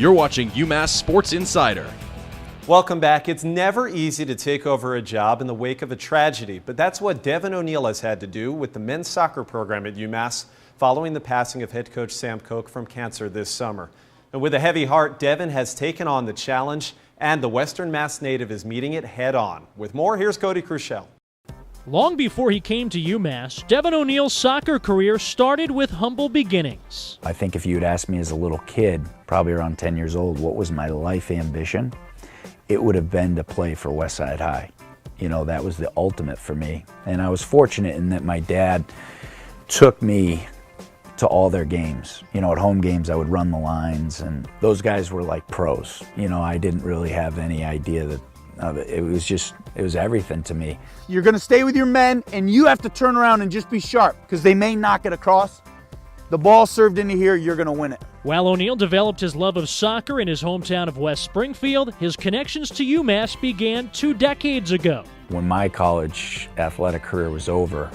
You're watching UMass Sports Insider. Welcome back. It's never easy to take over a job in the wake of a tragedy, but that's what Devin O'Neill has had to do with the men's soccer program at UMass following the passing of head coach Sam Koch from cancer this summer. And with a heavy heart, Devin has taken on the challenge, and the Western Mass native is meeting it head on. With more, here's Cody Crushell. Long before he came to UMass, Devin O'Neill's soccer career started with humble beginnings. I think if you'd asked me as a little kid, probably around 10 years old, what was my life ambition, it would have been to play for Westside High. You know, that was the ultimate for me. And I was fortunate in that my dad took me to all their games. You know, at home games, I would run the lines, and those guys were like pros. You know, I didn't really have any idea that it was everything to me. You're going to stay with your men, and you have to turn around and just be sharp because they may knock it across. The ball served into here, you're going to win it. While O'Neill developed his love of soccer in his hometown of West Springfield, his connections to UMass began 2 decades ago. When my college athletic career was over,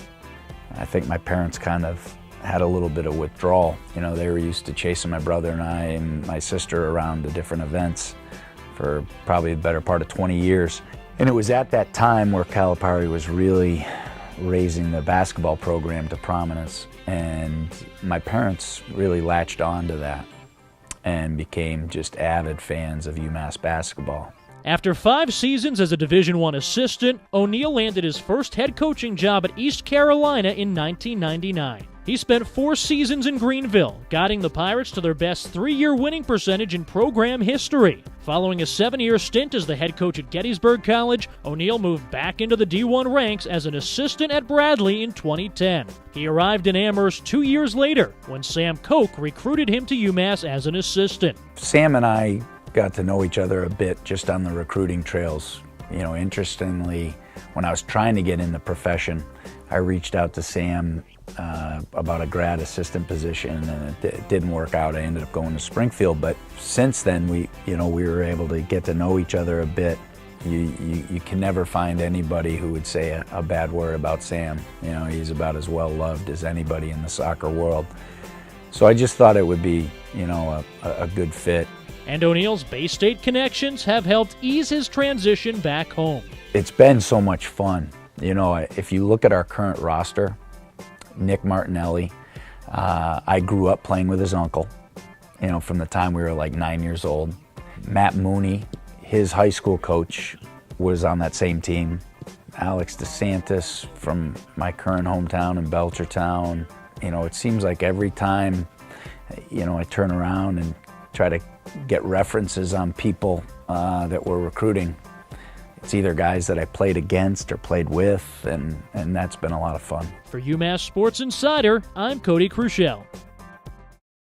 I think my parents kind of had a little bit of withdrawal. You know, they were used to chasing my brother and I and my sister around to different events for probably the better part of 20 years. And it was at that time where Calipari was really raising the basketball program to prominence. And my parents really latched on to that and became just avid fans of UMass basketball. After 5 seasons as a Division I assistant, O'Neill landed his first head coaching job at East Carolina in 1999. He spent 4 seasons in Greenville, guiding the Pirates to their best 3-year winning percentage in program history. Following a 7-year stint as the head coach at Gettysburg College, O'Neill moved back into the D1 ranks as an assistant at Bradley in 2010. He arrived in Amherst 2 years later when Sam Koch recruited him to UMass as an assistant. Sam and I got to know each other a bit just on the recruiting trails. You know, interestingly, when I was trying to get in the profession, I reached out to Sam about a grad assistant position, and it didn't work out. I ended up going to Springfield, but since then we were able to get to know each other a bit. You can never find anybody who would say a bad word about Sam. You know, he's about as well loved as anybody in the soccer world. So I just thought it would be, you know, a good fit. And O'Neill's Bay State connections have helped ease his transition back home. It's been so much fun. You know, if you look at our current roster, Nick Martinelli, I grew up playing with his uncle, you know, from the time we were like 9 years old. Matt Mooney, his high school coach, was on that same team. Alex DeSantis from my current hometown in Belchertown. You know, it seems like every time, you know, I turn around and try to get references on people that we're recruiting, it's either guys that I played against or played with, and that's been a lot of fun. For UMass Sports Insider, I'm Cody Crushell.